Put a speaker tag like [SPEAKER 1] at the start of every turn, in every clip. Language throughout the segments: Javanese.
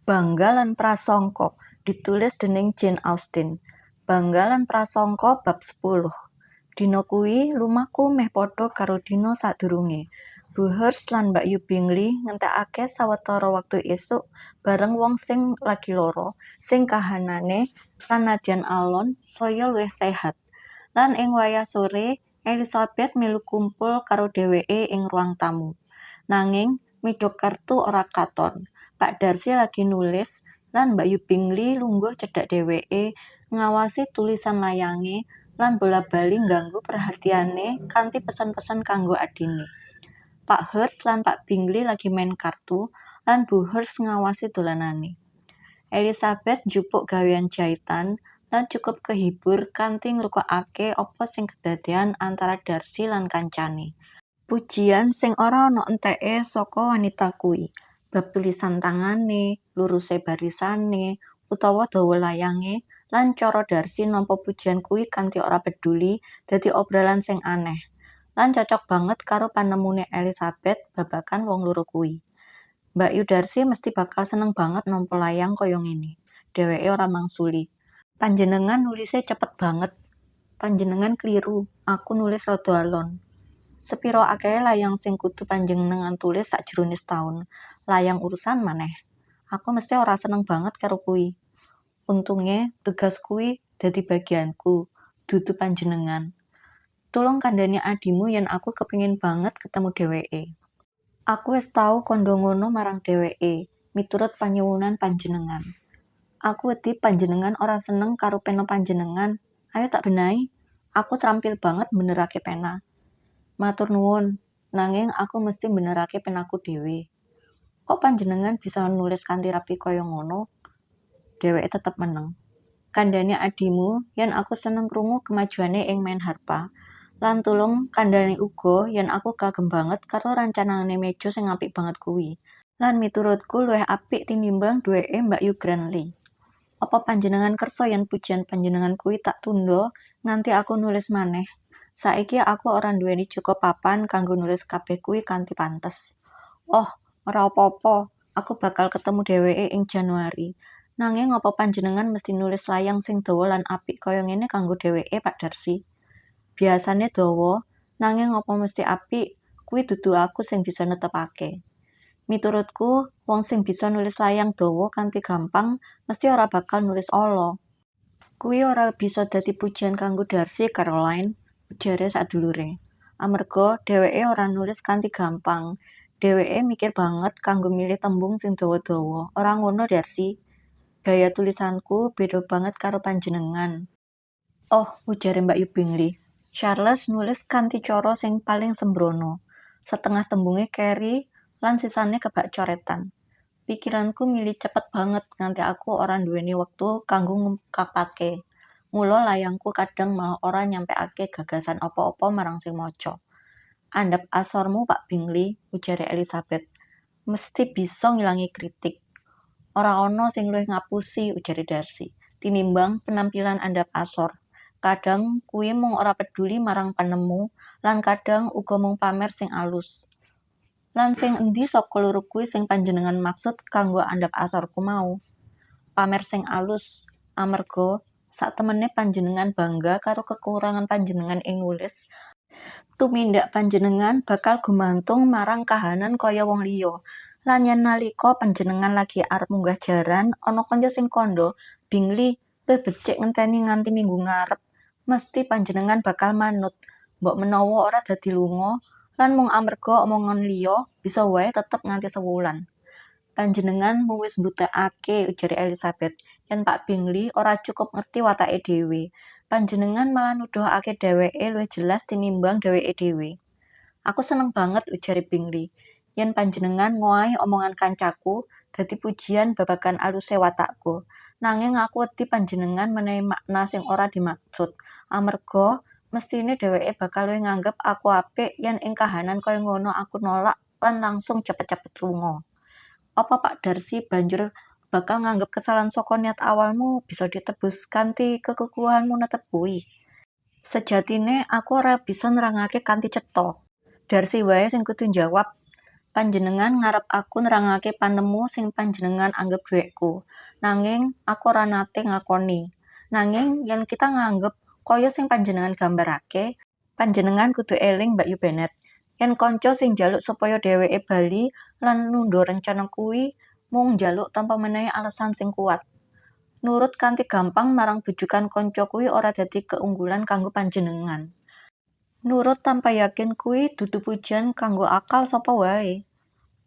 [SPEAKER 1] Bangga lan Prasangka ditulis dening Jane Austen. Bangga lan Prasangka bab 10. Dina kuwi lumaku meh padha karo dina sadurunge. Buhurst lan Mbak Yu Bingley ngentekake sawetara wektu esuk bareng wong sing lagi lara, sing kahanane sanadyan alon saya luwih sehat. Lan ing wayah sore, Elizabeth melu kumpul karo dheweke ing ruang tamu. Nanging meja kartu ora katon. Pak Darcy lagi nulis lan Mbak Yu Bingley lungguh cedhak dheweke ngawasi tulisan layange lan bola-bali ngganggu perhatiane kanthi pesen-pesen kanggo adine. Pak Hurst lan Pak Bingley lagi main kartu lan Bu Hurst ngawasi dolanane. Elizabeth njupuk gawean jahitan lan cukup kehibur kanthi ngrungokake apa sing kedadean antara Darcy lan kancane. Pujian sing ora ana enteke saka wanita kuwi, bab tulisan tangane, luruse barisane, utawa dawa layange, lan cara Darcy nampa pujian kuwi kanthi ora peduli dadi obrolan sing aneh. Lan cocok banget karo panemune Elizabeth babagan wong loro kuwi. Mbak Yu Darcy mesti bakal seneng banget nampa layang kaya ngene. Dheweke ora mangsuli. Panjenengan nulise cepet banget. Panjenengan kliru, aku nulis rada alon. Sepiro akeh layang sing kudu panjenengan tulis sakjroning setahun. Layang urusan maneh. Aku mesti ora seneng banget karo kuwi. Untunge tugas kuwi dadi bagianku, dudu panjenengan. Tulung kandhani adimu yen aku kepengin banget ketemu dheweke. Aku wis tau kandha ngono marang dheweke, miturut panyuwunan panjenengan. Aku wedi panjenengan ora seneng karo pena panjenengan. Ayo tak benahi. Aku terampil banget benerake pena. Matur nuwun, nanging aku mesti benerake penaku dhewe. Kok panjenengan bisa nulis kanthi rapi kaya ngono? Dheweke tetep meneng. Kandhane adimu yen aku seneng krungu kemajuane ing main harpa. Lan tulung kandhane uga yen aku kagem banget karo rancanane meja sing apik banget kuwi. Lan miturutku luwih apik tinimbang duweke Mbak Yu Granley. Apa panjenengan kersa yen pujian panjenengan kuwi tak tunda nganti aku nulis maneh? Saiki aku ora nduweni cukup papan kanggo nulis kabeh kuwi kanthi pantes. Oh, ora apa-apa. Aku bakal ketemu dheweke ing Januari. Nanging apa panjenengan mesti nulis layang sing dawa lan apik kaya ngene kanggo dheweke, Pak Darcy? Biasane dawa, nanging apa mesti apik? Kuwi dudu aku sing bisa netepake. Miturutku, wong sing bisa nulis layang dawa kanthi gampang mesti ora bakal nulis ala. Kuwi ora bisa dadi pujian kanggo Darcy, Caroline, ujare sadulure. Amarga dheweke ora nulis kanthi gampang. Dheweke mikir banget kanggo milih tembung sing dawa-dawa. Ora ngono, Darcy? Gaya tulisanku beda banget karo panjenengan. Oh, ujare Mbak Yu Bingley. Charles nulis kanthi cara sing paling sembrono. Setengah tembunge keri lan sisane kebak coretan. Pikiranku milih cepet banget nganti aku ora nduweni wektu kanggo ngungkapake. Mula layangku kadang malah ora nyampekake gagasan apa-apa marang sing maca. Andhap asormu, Pak Bingley, ujare Elizabeth. Mesti bisa ngilangi kritik. Ora ana sing luwih ngapusi, ujare Darcy, tinimbang penampilan andhap asor. Kadang kuwi mung ora peduli marang panemu, lan kadang uga mung pamer sing alus. Lan sing endi saka loro kuwi sing panjenengan maksud kanggo andhap asorku mau? Pamer sing alus, amarga saktemene panjenengan bangga karo kekurangan panjenengan ing nulis. Tumindak panjenengan bakal gumantung marang kahanan kaya wong liya. Lan yen nalika panjenengan lagi arep munggah jaran, ana kanca sing kandha, Bingley, luwih becik ngenteni nganti minggu ngarep. Mesti panjenengan bakal manut, mbok menawa ora dadi lunga, lan mung amarga omongan liya, bisa wae tetep nganti sewulan. Panjenengan mung wis mbutekake, ujare Elizabeth, yen Pak Bingley ora cukup ngerti watake dhewe. Panjenengan malah nuduhake dheweke luwih jelas tinimbang dheweke dhewe. Aku seneng banget, ujare Bingley, yen panjenengan ngowahi omongan kancaku dadi pujian babagan aluse watakku. Nanging aku wedi panjenengan menehi makna sing ora dimaksud. Amarga mestine dheweke bakal luwih nganggep aku apik yen ing kahanan kaya ngono aku nolak lan langsung cepet-cepet lunga. Apa Pak Darcy banjur bakal nganggep kesalahan saka niat awalmu bisa ditebus kanthi kekukuhanmu netep kuwi? Sejatine aku ora bisa nerangake kanthi cetha. Darcy wae sing kudu njawab. Panjenengan ngarep aku nerangake panemu sing panjenengan anggep dhuwitku. Nanging aku ora nate ngakoni. Nanging yen kita nganggep kaya sing panjenengan gambarake, panjenengan kudu eling Mbak Yu Bennett. Yen kanca sing njaluk supaya dheweke bali lan nundha rencana kuwi mung njaluk tanpa menehi alasan sing kuat. Nurut kanthi gampang marang bujukan kanca kuwi ora dadi keunggulan kanggo panjenengan. Nurut tanpa yakin kuwi dudu pujian kanggo akal sapa wae.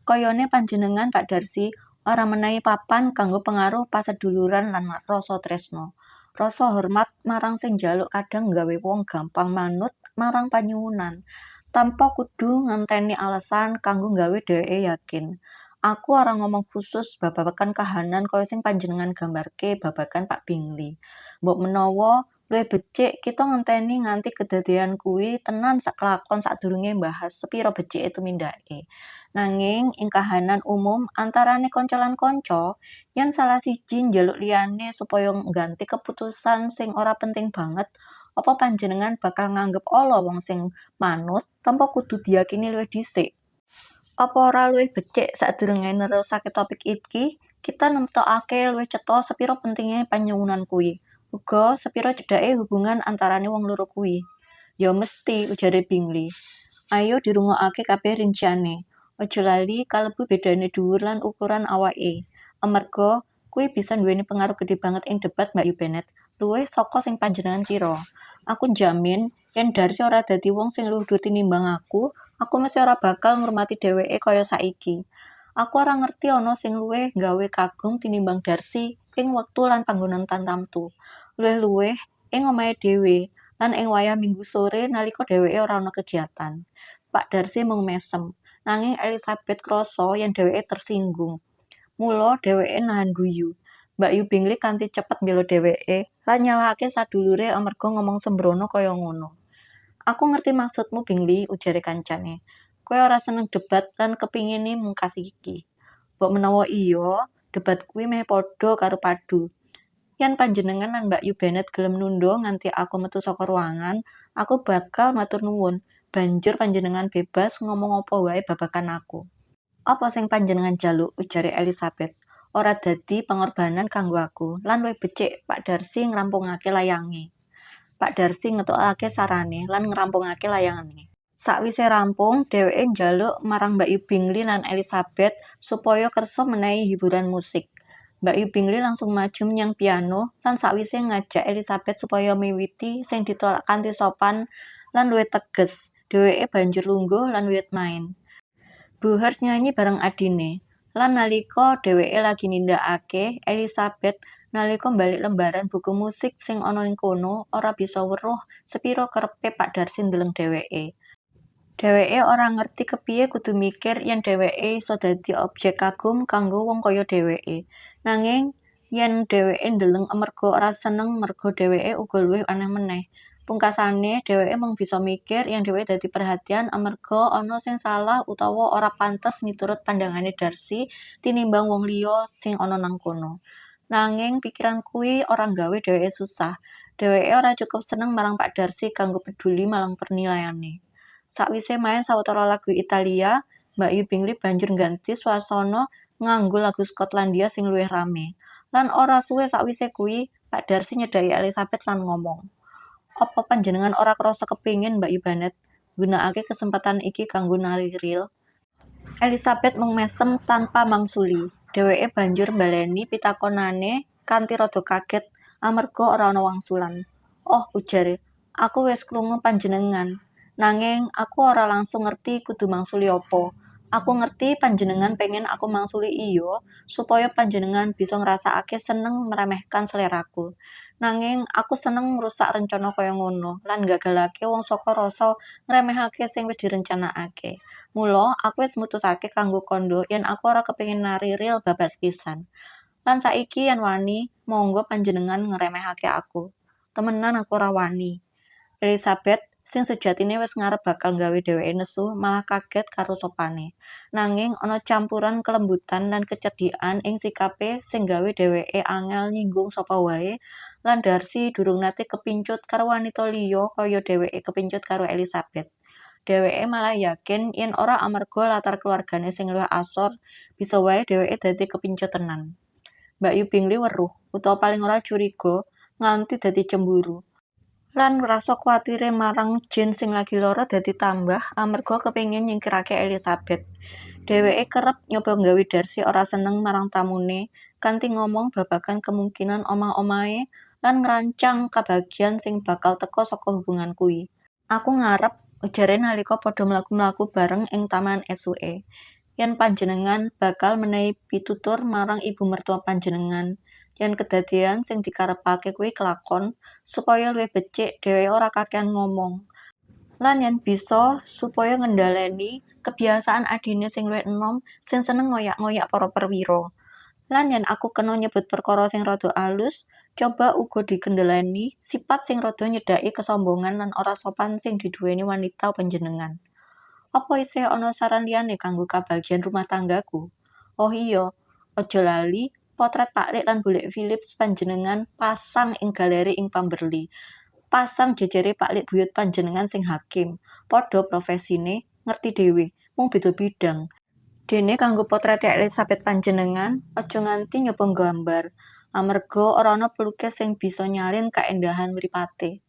[SPEAKER 1] Kayane panjenengan Pak Darsi ora menehi papan kanggo pengaruh paseduluran lan rasa tresna. Rasa hormat marang sing njaluk kadang nggawe wong gampang manut marang panyuwunan, tanpa kudu ngenteni alasan kanggo nggawe dheweke yakin. Aku ora ngomong khusus babagan kahanan kaya sing panjenengan gambarke babagan Pak Bingley. Mbok menawa luwih becik kita ngenteni nganti kedadean kuwi tenan saklakon sadurunge mbahas sepira becike tumindake. Nanging ing kahanan umum antarane kanca lan kanca, yen salah siji njaluk liyane supaya ngganti keputusan sing ora penting banget, apa panjenengan bakal nganggep ala wong sing manut tanpa kudu diyakini luwih dhisik? Apa ora luwih becik sadurunge nerusake topik iki, kita nemtokake luwih cetha sepira pentinge panyuwunan kuwi, uga sepira cedhake hubungan antarane wong loro kuwi. Ya mesti, ujare Bingley. Ayo dirungokake kabeh rinciane. Aja lali kalebu bedane dhuwur lan ukuran awake. Amarga kuwi bisa nduweni pengaruh gede banget ing debat Mbak Yu Bennett, luwih saka sing panjenengan kira. Aku njamin yen Darcy ora dadi wong sing luhur tinimbang aku mesti ora bakal ngurmati dheweke kaya saiki. Aku ora ngerti ana sing luwih nggawe kagum tinimbang Darcy ing wektu lan panggonan tartamtu. Luwih-luwih ing omahe dhewe lan ing wayah Minggu sore nalika dheweke ora ana kegiatan. Pak Darcy mung mesem, nanging Elizabeth krasa yen dheweke tersinggung. Mula dheweke nahan guyu. Mbak Yu Bingley kanthi cepet mbela dheweke lan nyalahake sadulure amarga ngomong sembrono kaya ngono. Aku ngerti maksudmu Bingley, ujare kancane. Kowe ora seneng debat lan kepingine mungkas iki. Mbok menawa iya, debat kuwi meh padha karo padu. Yen panjenengan lan Mbak Yu Bennett gelem nundha nganti aku metu saka ruangan, aku bakal matur nuwun. Banjur panjenengan bebas ngomong apa wae babagan aku. Apa sing panjenengan jaluk, ujare Elizabeth. Ora dadi pengorbanan kanggo aku, lan luwih becik Pak Darcy ngrampungake layange. Pak Darcy ngetokake sarane lan ngrampungake layangane. Sakwise rampung, dheweke njaluk marang Mbak Yu Bingley lan Elizabeth supaya kersa menehi hiburan musik. Mbak Yu Bingley langsung maju menyang piano lan sakwise ngajak Elizabeth supaya miwiti sing ditolak kanthi sopan lan luwih teges. Dheweke banjur lungguh lan wiwit main. Buhurst nyanyi bareng adine, lan nalika dheweke lagi nindakake, Elizabeth nalika mbalik lembaran buku musik sing ana ning kono ora bisa weruh sepira kerepe Pak Darcy ndeleng dheweke. Dheweke ora ngerti kepiye kudu mikir yen dheweke iso dadi objek kagum kanggo wong kaya dheweke. Nanging yen dheweke ndeleng amarga ora seneng merga dheweke uga luwih aneh meneh. Pungkasane dheweke mung bisa mikir yen dheweke dadi perhatian amarga ana sing salah utawa ora pantes miturut pandangane Darcy tinimbang wong liya sing ana nang kono. Nanging pikiran kuwi ora nggawe dheweke susah. Dheweke ora cukup seneng marang Pak Darcy kanggo peduli marang penilaiane. Sakwise main sawetara lagu Italia, Mbak Yu Bingley banjur ngganti swasana nganggo lagu Skotlandia sing luwih rame. Lan ora suwe sakwise kuwi, Pak Darcy nyedhaki Elizabeth lan ngomong, "Apa panjenengan ora krasa kepingin Mbak Yu Bennett nggunakake kesempatan iki kanggo nari ril?" Elizabeth mung mesem tanpa mangsuli. Dheweke banjur mbaleni pitakonane kanthi rada kaget amarga ora ana wangsulan. "Oh," ujare, "aku wis krungu panjenengan. Nanging aku ora langsung ngerti kudu mangsuli apa. Aku ngerti panjenengan pengen aku mangsuli iya, supaya panjenengan bisa ngrasakake seneng meremehkan seleraku. Nanging aku seneng ngrusak rencana kaya ngono lan nggagalake wong saka rasa ngremehake sing wis direncanakake. Mula aku wis mutusake kanggo kandha yen aku ora kepengin nari ril babat pisan. Lan saiki yen wani, monggo panjenengan ngremehake aku. Temenan aku ora wani." Elizabeth, sing sejatine wis ngarep bakal nggawe dheweke nesu, malah kaget karo sopane. Nanging ana campuran kelembutan lan kecedhikan ing sikape sing nggawe dheweke angel nyinggung sapa wae, lan Darcy durung nate kepincut karo wanita liya kaya dheweke kepincut karo Elizabeth. Dheweke malah yakin yen ora amarga latar keluargane sing luwih asor, bisa wae dheweke dadi kepincut tenan. Mbak Yu Bingley weruh, utawa paling ora curiga, nganti dadi cemburu. Lan ngrasa kuwatire marang Jane sing lagi lara dadi tambah amarga kepengin nyingkirake Elizabeth. Dheweke kerep nyoba nggawe Darcy ora seneng marang tamune, kanthi ngomong babagan kemungkinan omah-omahe lan ngrancang kabagyan sing bakal teka saka hubungan kuwi. Aku ngarep, ujare nalika padha mlaku-mlaku bareng ing taman esuke, yen panjenengan bakal menehi pitutur marang ibu mertua panjenengan, yen kedadean sing dikarepake kuwi kelakon, supaya luwih becik dheweke ora kakehan ngomong. Lan yen bisa supaya ngendhaleni kebiasaan adine sing luwih enom sing seneng ngoyak-ngoyak para perwira. Lan yen aku kena nyebut perkara sing rada alus, coba uga dikendhaleni sipat sing rada nyedhaki kesombongan lan ora sopan sing diduweni wanita panjenengan. Apa isih ana saran liyane kanggo kabagyan rumah tanggaku? Oh iya, aja lali potret Pak Lik lan Bu Lik Philips panjenengan pasang ing galeri ing Pemberley. Pasang jejere Pak Lik buyut panjenengan sing hakim, padha profesine, ngerti dhewe, mung beda bidang. Dene kanggo potrete Elizabeth panjenengan, aja nganti nyoba nggambar, amarga ora ana pelukis sing bisa nyalin kaendahan mripate.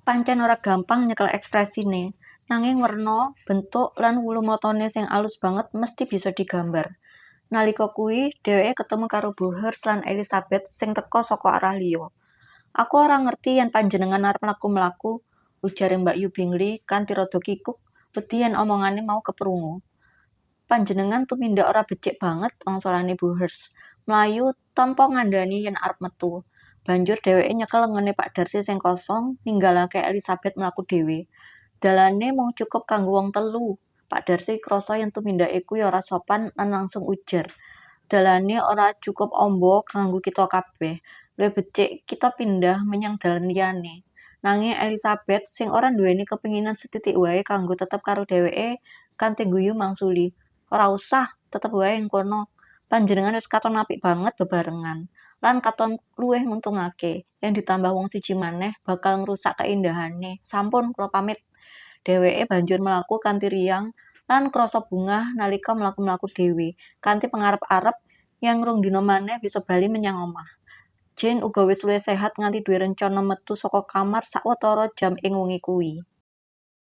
[SPEAKER 1] Pancen ora gampang nyekel ekspresine, nanging werna, bentuk, lan wulu matane sing alus banget mesti bisa digambar. Nalika kuwi, dheweke ketemu karo Bohers lan Elizabeth sing teka saka arah liya. Aku ora ngerti yen panjenengan arep mlaku-mlaku, ujare Mbak Yu Bingley kanthi rada kikuk, wedi yen omongane mau keprungu. Panjenengan tumindak ora becik banget, wangsulane Bohers, mlayu tanpa ngandhani yen arep metu. Banjur dheweke nyekel lengene Pak Darcy sing kosong, ninggalake Elizabeth mlaku dhewe. Dalane mung cukup kanggo wong telu. Pak Darcy krasa yen tumindake kuwi ora sopan lan langsung ujar. Dalane ora cukup amba kanggo kita kabeh. Luwih becik kita pindah menyang dalan liyane. Nanging Elizabeth sing ora nduweni kepinginan setitik wae kanggo tetep karo dheweke kanthi guyu mangsuli. Ora usah, tetep wae ing kono. Panjenengan wis katon apik banget bebarengan. Lan katon luwih nguntungake. Yen ditambah wong siji maneh bakal ngrusak keindahane. Sampun, kula pamit. Dheweke banjur mlaku kanthi riang lan krasa bungah nalika mlaku-mlaku dhewe, kanthi pangarep-arep yen rong dina maneh bisa bali menyang omah. Jane uga wis luwih sehat nganti duwe rencana metu saka kamar sawetara jam ing wengi kuwi.